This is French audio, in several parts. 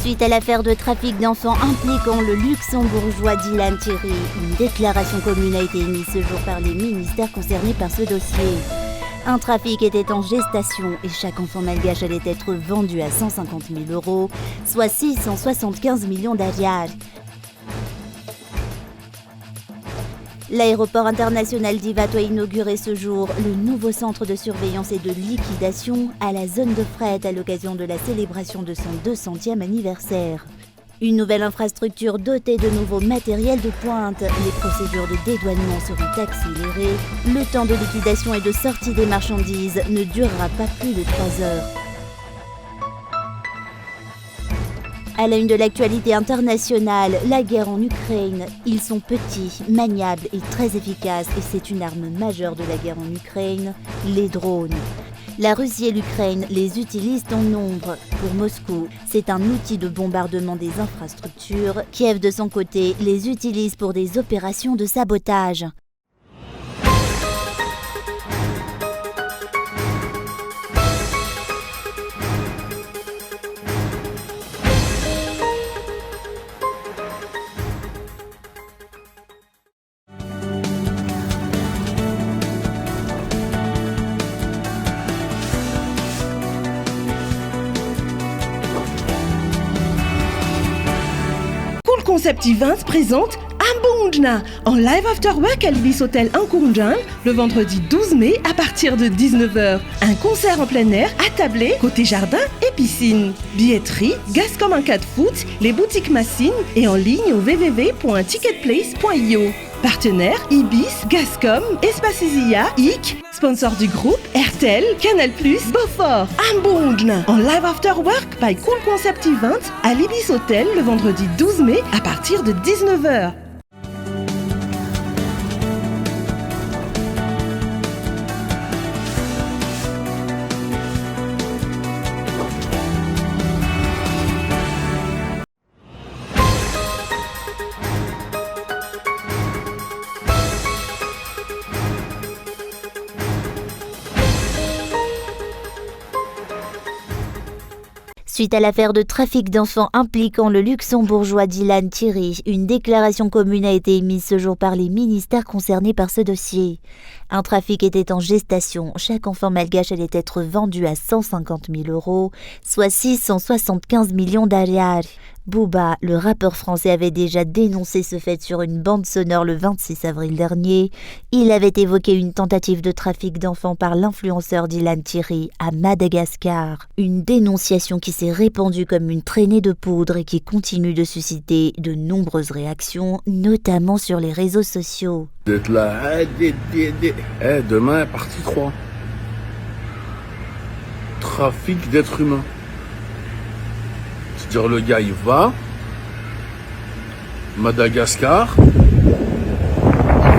Suite à l'affaire de trafic d'enfants impliquant le luxembourgeois Dylan Thierry, une déclaration commune a été émise ce jour par les ministères concernés par ce dossier. Un trafic était en gestation et chaque enfant malgache allait être vendu à 150 000 €, soit 675 millions d'ariars. L'aéroport international d'Ivato a inauguré ce jour le nouveau centre de surveillance et de liquidation à la zone de fret à l'occasion de la célébration de son 200e anniversaire. Une nouvelle infrastructure dotée de nouveaux matériels de pointe. Les procédures de dédouanement seront accélérées. Le temps de liquidation et de sortie des marchandises ne durera pas plus de 3 heures. À la une de l'actualité internationale, la guerre en Ukraine. Ils sont petits, maniables et très efficaces et c'est une arme majeure de la guerre en Ukraine, les drones. La Russie et l'Ukraine les utilisent en nombre. Pour Moscou, c'est un outil de bombardement des infrastructures. Kiev, de son côté, les utilise pour des opérations de sabotage. Concept Events présente Ambunjna en live after work à l'Ibis Hotel Ankourndjan le vendredi 12 mai à partir de 19h. Un concert en plein air attablé côté jardin et piscine. Billetterie, Gascom en 4 foot, les boutiques Massine et en ligne au www.ticketplace.io. Partenaires Ibis, Gascom, Espace Isia, IC, sponsor du groupe RTL, Canal+, Beaufort. Ambunjna en live after work by Cool Concept Events à l'Ibis Hotel le vendredi 12 mai à partir de 19h. Suite à l'affaire de trafic d'enfants impliquant le luxembourgeois Dylan Thierry, une déclaration commune a été émise ce jour par les ministères concernés par ce dossier. Un trafic était en gestation. Chaque enfant malgache allait être vendu à 150 000 €, soit 675 millions d'ariars. Booba, le rappeur français, avait déjà dénoncé ce fait sur une bande sonore le 26 avril dernier. Il avait évoqué une tentative de trafic d'enfants par l'influenceur Dylan Thierry à Madagascar. Une dénonciation qui s'est répandue comme une traînée de poudre et qui continue de susciter de nombreuses réactions, notamment sur les réseaux sociaux. D'être là, demain, partie 3. Trafic d'êtres humains. C'est-à-dire le gars il va, Madagascar, il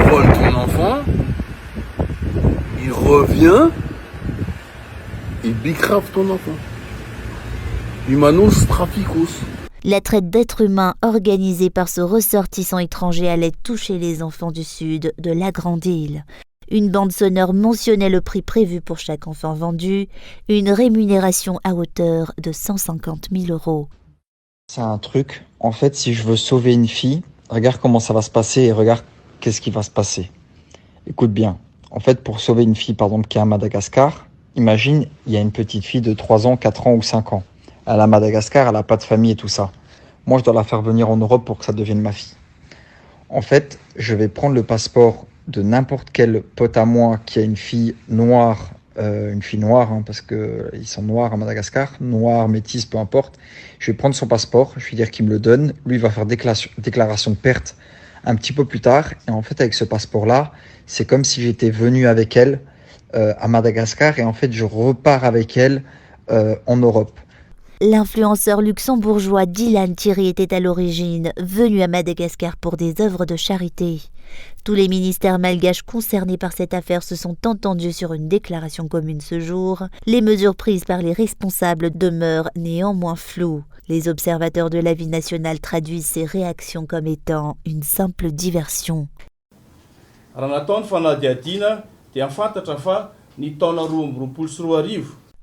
vole ton enfant, il revient, il bicrave ton enfant. Humanos traficos. La traite d'êtres humains organisée par ce ressortissant étranger allait toucher les enfants du sud de la Grande Île. Une bande sonore mentionnait le prix prévu pour chaque enfant vendu, une rémunération à hauteur de 150 000 €. C'est un truc, en fait, si je veux sauver une fille, regarde comment ça va se passer et regarde qu'est-ce qui va se passer. Écoute bien, en fait, pour sauver une fille, par exemple, qui est à Madagascar, imagine, il y a une petite fille de 3 ans, 4 ans ou 5 ans. Elle est à Madagascar, elle n'a pas de famille et tout ça. Moi, je dois la faire venir en Europe pour que ça devienne ma fille. En fait, je vais prendre le passeport de n'importe quel pote à moi qui a une fille noire, parce qu'ils sont noirs à Madagascar, noire, métisse, peu importe. Je vais prendre son passeport, je vais dire qu'il me le donne. Lui, il va faire déclaration de perte un petit peu plus tard. Et en fait, avec ce passeport-là, c'est comme si j'étais venu avec elle à Madagascar. Et en fait, je repars avec elle en Europe. L'influenceur luxembourgeois Dylan Thierry était à l'origine venu à Madagascar pour des œuvres de charité. Tous les ministères malgaches concernés par cette affaire se sont entendus sur une déclaration commune ce jour. Les mesures prises par les responsables demeurent néanmoins floues. Les observateurs de la vie nationale traduisent ces réactions comme étant une simple diversion.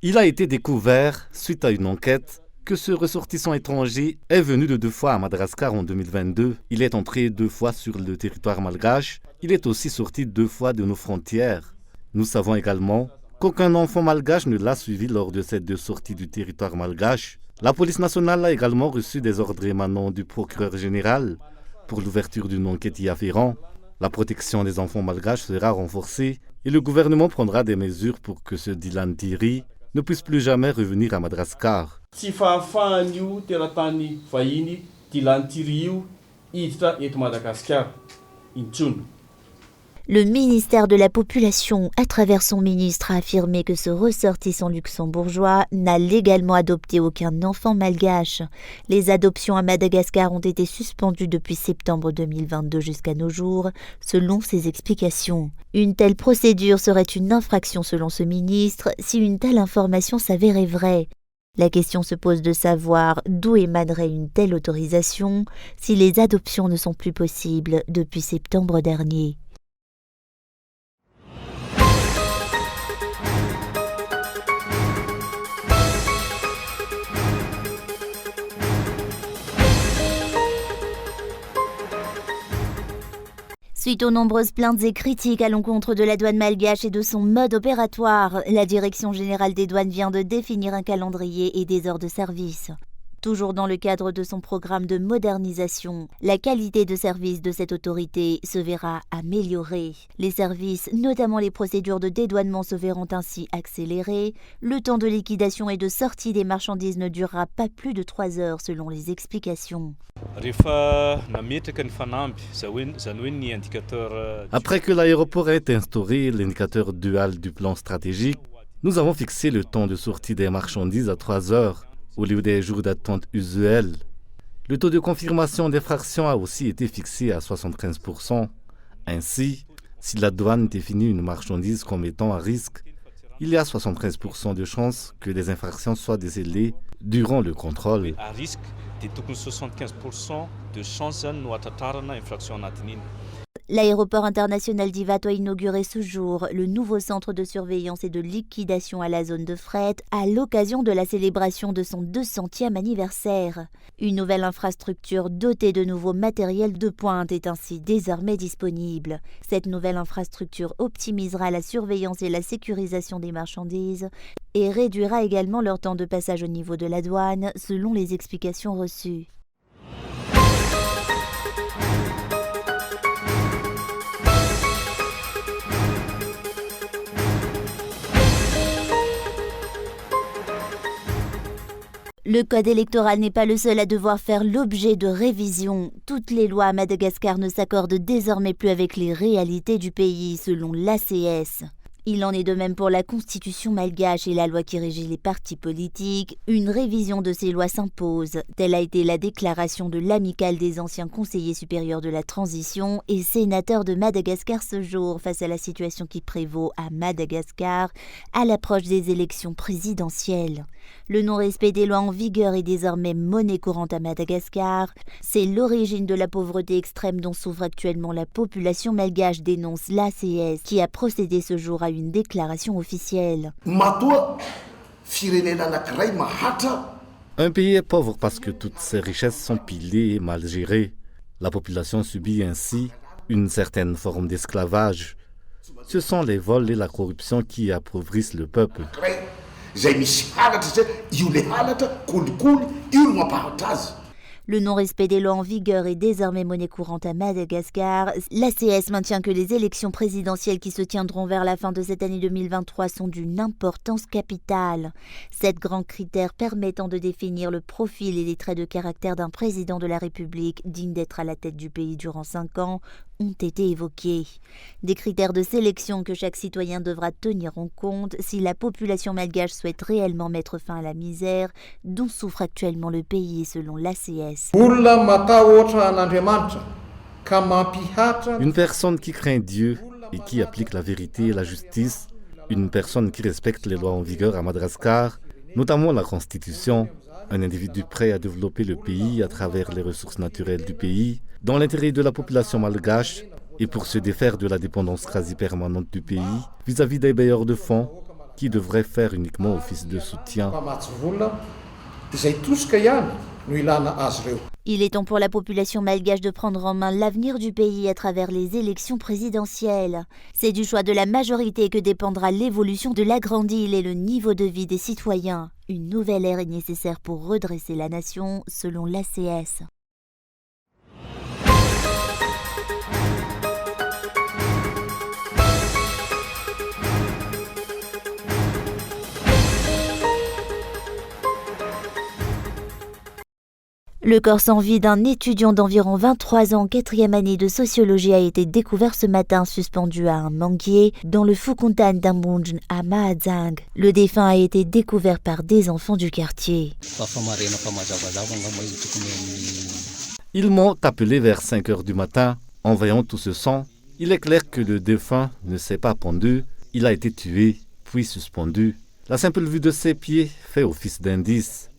Il a été découvert, suite à une enquête, que ce ressortissant étranger est venu de 2 fois à Madagascar en 2022. Il est entré 2 fois sur le territoire malgache. Il est aussi sorti 2 fois de nos frontières. Nous savons également qu'aucun enfant malgache ne l'a suivi lors de ces 2 sorties du territoire malgache. La police nationale a également reçu des ordres émanant du procureur général pour l'ouverture d'une enquête y afférent. La protection des enfants malgaches sera renforcée et le gouvernement prendra des mesures pour que ce Dylan Thierry ne puisse plus jamais revenir à Madagascar. Tsy fahafahan'io teratany vahiny Dylan Thierry io hiditra eto Madagasikara. Intsony. Le ministère de la Population, à travers son ministre, a affirmé que ce ressortissant luxembourgeois n'a légalement adopté aucun enfant malgache. Les adoptions à Madagascar ont été suspendues depuis septembre 2022 jusqu'à nos jours, selon ses explications. Une telle procédure serait une infraction selon ce ministre si une telle information s'avérait vraie. La question se pose de savoir d'où émanerait une telle autorisation si les adoptions ne sont plus possibles depuis septembre dernier. Suite aux nombreuses plaintes et critiques à l'encontre de la douane malgache et de son mode opératoire, la Direction générale des douanes vient de définir un calendrier et des heures de service. Toujours dans le cadre de son programme de modernisation, la qualité de service de cette autorité se verra améliorée. Les services, notamment les procédures de dédouanement, se verront ainsi accélérées. Le temps de liquidation et de sortie des marchandises ne durera pas plus de 3 heures selon les explications. Après que l'aéroport ait instauré l'indicateur dual du plan stratégique, nous avons fixé le temps de sortie des marchandises à 3 heures. Au lieu des jours d'attente usuels. Le taux de confirmation des fractions a aussi été fixé à 75%. Ainsi, si la douane définit une marchandise comme étant à risque, il y a 73% de chances que des infractions soient décelées durant le contrôle. À risque, il y a 75% de chances de infraction. L'aéroport international d'Ivat a inauguré ce jour le nouveau centre de surveillance et de liquidation à la zone de fret à l'occasion de la célébration de son 200e anniversaire. Une nouvelle infrastructure dotée de nouveaux matériels de pointe est ainsi désormais disponible. Cette nouvelle infrastructure optimisera la surveillance et la sécurisation des marchandises et réduira également leur temps de passage au niveau de la douane, selon les explications reçues. Le code électoral n'est pas le seul à devoir faire l'objet de révision. Toutes les lois à Madagascar ne s'accordent désormais plus avec les réalités du pays, selon l'ACS. Il en est de même pour la constitution malgache et la loi qui régit les partis politiques. Une révision de ces lois s'impose. Telle a été la déclaration de l'amicale des anciens conseillers supérieurs de la transition et sénateurs de Madagascar ce jour face à la situation qui prévaut à Madagascar à l'approche des élections présidentielles. Le non-respect des lois en vigueur est désormais monnaie courante à Madagascar. C'est l'origine de la pauvreté extrême dont souffre actuellement la population malgache, dénonce l'ACS, qui a procédé ce jour à une déclaration officielle. Un pays est pauvre parce que toutes ses richesses sont pilées et mal gérées. La population subit ainsi une certaine forme d'esclavage. Ce sont les vols et la corruption qui appauvrissent le peuple. Le non-respect des lois en vigueur est désormais monnaie courante à Madagascar. L'ACS maintient que les élections présidentielles qui se tiendront vers la fin de cette année 2023 sont d'une importance capitale. 7 grands critères permettant de définir le profil et les traits de caractère d'un président de la République digne d'être à la tête du pays durant 5 ans ont été évoqués. Des critères de sélection que chaque citoyen devra tenir en compte si la population malgache souhaite réellement mettre fin à la misère dont souffre actuellement le pays selon l'ACS. Une personne qui craint Dieu et qui applique la vérité et la justice, une personne qui respecte les lois en vigueur à Madagascar, notamment la Constitution, un individu prêt à développer le pays à travers les ressources naturelles du pays, dans l'intérêt de la population malgache et pour se défaire de la dépendance quasi permanente du pays vis-à-vis des bailleurs de fonds qui devraient faire uniquement office de soutien. Izay tosika ihany no ilana azy ireo. Il est temps pour la population malgache de prendre en main l'avenir du pays à travers les élections présidentielles. C'est du choix de la majorité que dépendra l'évolution de la grande île et le niveau de vie des citoyens. Une nouvelle ère est nécessaire pour redresser la nation, selon l'ACS. Le corps sans vie d'un étudiant d'environ 23 ans, 4e année de sociologie, a été découvert ce matin suspendu à un manguier dans le Fukuntan d'Ambunj à Mahajang. Le défunt a été découvert par des enfants du quartier. Ils m'ont appelé vers 5 heures du matin. En voyant tout ce sang, il est clair que le défunt ne s'est pas pendu. Il a été tué, puis suspendu. La simple vue de ses pieds fait office d'indice.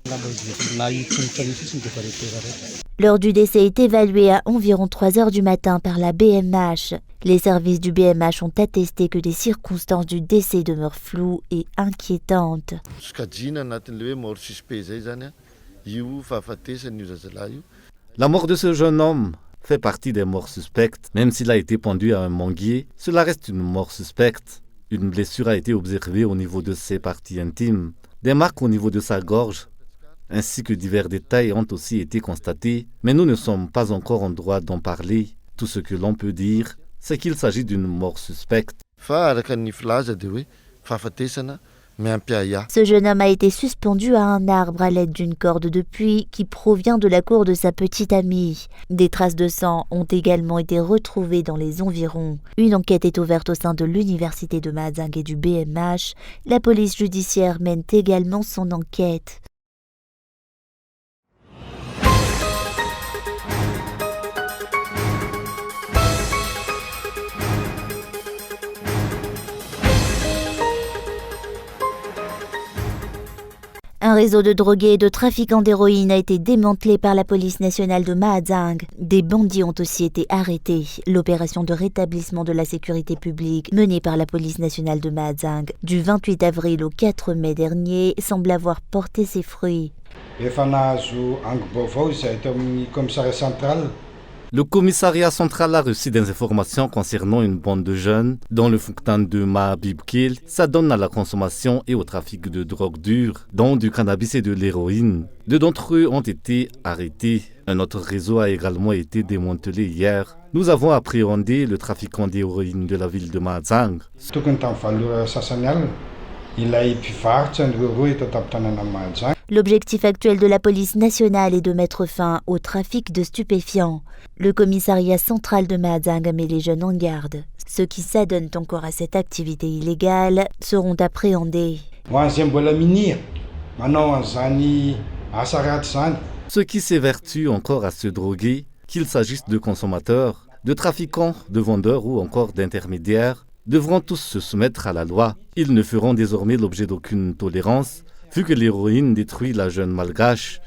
L'heure du décès est évaluée à environ 3 heures du matin par la BMH. Les services du BMH ont attesté que les circonstances du décès demeurent floues et inquiétantes. La mort de ce jeune homme fait partie des morts suspectes. Même s'il a été pendu à un manguier, cela reste une mort suspecte. Une blessure a été observée au niveau de ses parties intimes. Des marques au niveau de sa gorge, ainsi que divers détails ont aussi été constatés, mais nous ne sommes pas encore en droit d'en parler. Tout ce que l'on peut dire, c'est qu'il s'agit d'une mort suspecte. Ce jeune homme a été suspendu à un arbre à l'aide d'une corde de puits qui provient de la cour de sa petite amie. Des traces de sang ont également été retrouvées dans les environs. Une enquête est ouverte au sein de l'université de Mahajang et du BMH. La police judiciaire mène également son enquête. Un réseau de drogués et de trafiquants d'héroïne a été démantelé par la police nationale de Mahajang. Des bandits ont aussi été arrêtés. L'opération de rétablissement de la sécurité publique menée par la police nationale de Mahajang du 28 avril au 4 mai dernier semble avoir porté ses fruits. Le commissariat central a reçu des informations concernant une bande de jeunes dans le Fukuntan de Mahbibkil. Ça donne à la consommation et au trafic de drogue dure, dont du cannabis et de l'héroïne. 2 d'entre eux ont été arrêtés. Un autre réseau a également été démantelé hier. Nous avons appréhendé le trafiquant d'héroïne de la ville de Mahajang. L'objectif actuel de la police nationale est de mettre fin au trafic de stupéfiants. Le commissariat central de Mahajang met les jeunes en garde. Ceux qui s'adonnent encore à cette activité illégale seront appréhendés. Ceux qui s'évertuent encore à se droguer, qu'il s'agisse de consommateurs, de trafiquants, de vendeurs ou encore d'intermédiaires, devront tous se soumettre à la loi. Ils ne feront désormais l'objet d'aucune tolérance, vu que l'héroïne détruit la jeune malgache.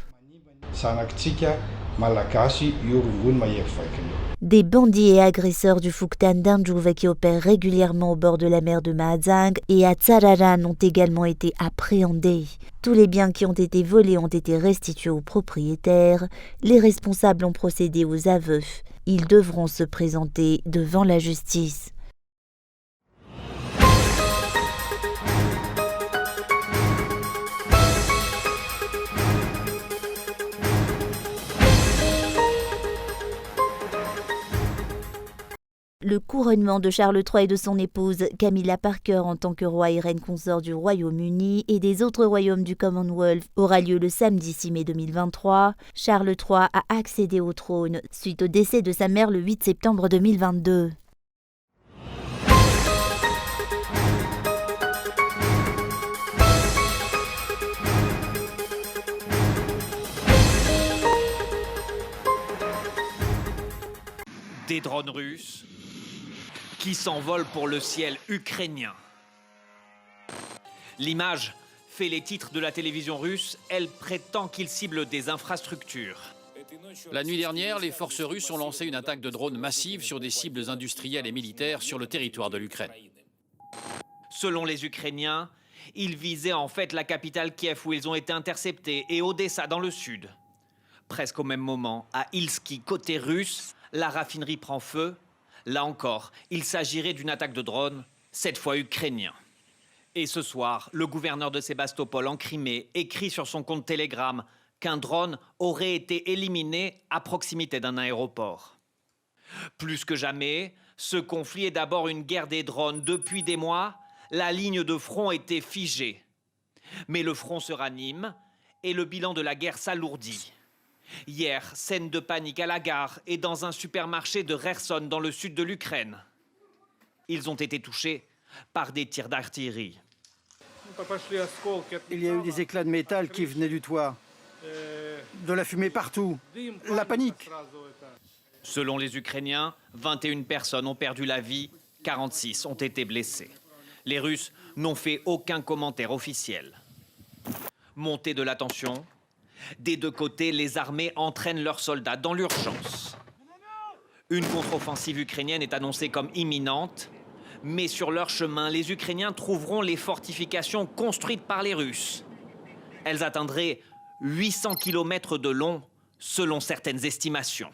Des bandits et agresseurs du Fukuntan d'Anjuva qui opèrent régulièrement au bord de la mer de Mahajang et à Tsararan ont également été appréhendés. Tous les biens qui ont été volés ont été restitués aux propriétaires. Les responsables ont procédé aux aveux. Ils devront se présenter devant la justice. Le couronnement de Charles III et de son épouse Camilla Parker en tant que roi et reine consort du Royaume-Uni et des autres royaumes du Commonwealth aura lieu le samedi 6 mai 2023. Charles III a accédé au trône suite au décès de sa mère le 8 septembre 2022. Des drones russes qui s'envolent pour le ciel ukrainien. L'image fait les titres de la télévision russe. Elle prétend qu'ils ciblent des infrastructures. La nuit dernière, les forces russes ont lancé une attaque de drones massive sur des cibles industrielles et militaires sur le territoire de l'Ukraine. Selon les Ukrainiens, Ils visaient en fait la capitale Kiev où ils ont été interceptés et Odessa dans le sud. Presque au même moment, à Ilski, côté russe, la raffinerie prend feu. Là encore, il s'agirait d'une attaque de drone, cette fois ukrainien. Et ce soir, le gouverneur de Sébastopol en Crimée écrit sur son compte Telegram qu'un drone aurait été éliminé à proximité d'un aéroport. Plus que jamais, ce conflit est d'abord une guerre des drones. Depuis des mois, la ligne de front était figée. Mais le front se ranime et le bilan de la guerre s'alourdit. Hier, scène de panique à la gare et dans un supermarché de Kherson dans le sud de l'Ukraine. Ils ont été touchés par des tirs d'artillerie. Il y a eu des éclats de métal qui venaient du toit. De la fumée partout. La panique. Selon les Ukrainiens, 21 personnes ont perdu la vie, 46 ont été blessées. Les Russes n'ont fait aucun commentaire officiel. Montée de la tension, des deux côtés, les armées entraînent leurs soldats dans l'urgence. Une contre-offensive ukrainienne est annoncée comme imminente, mais sur leur chemin, les Ukrainiens trouveront les fortifications construites par les Russes. Elles atteindraient 800 km de long, selon certaines estimations.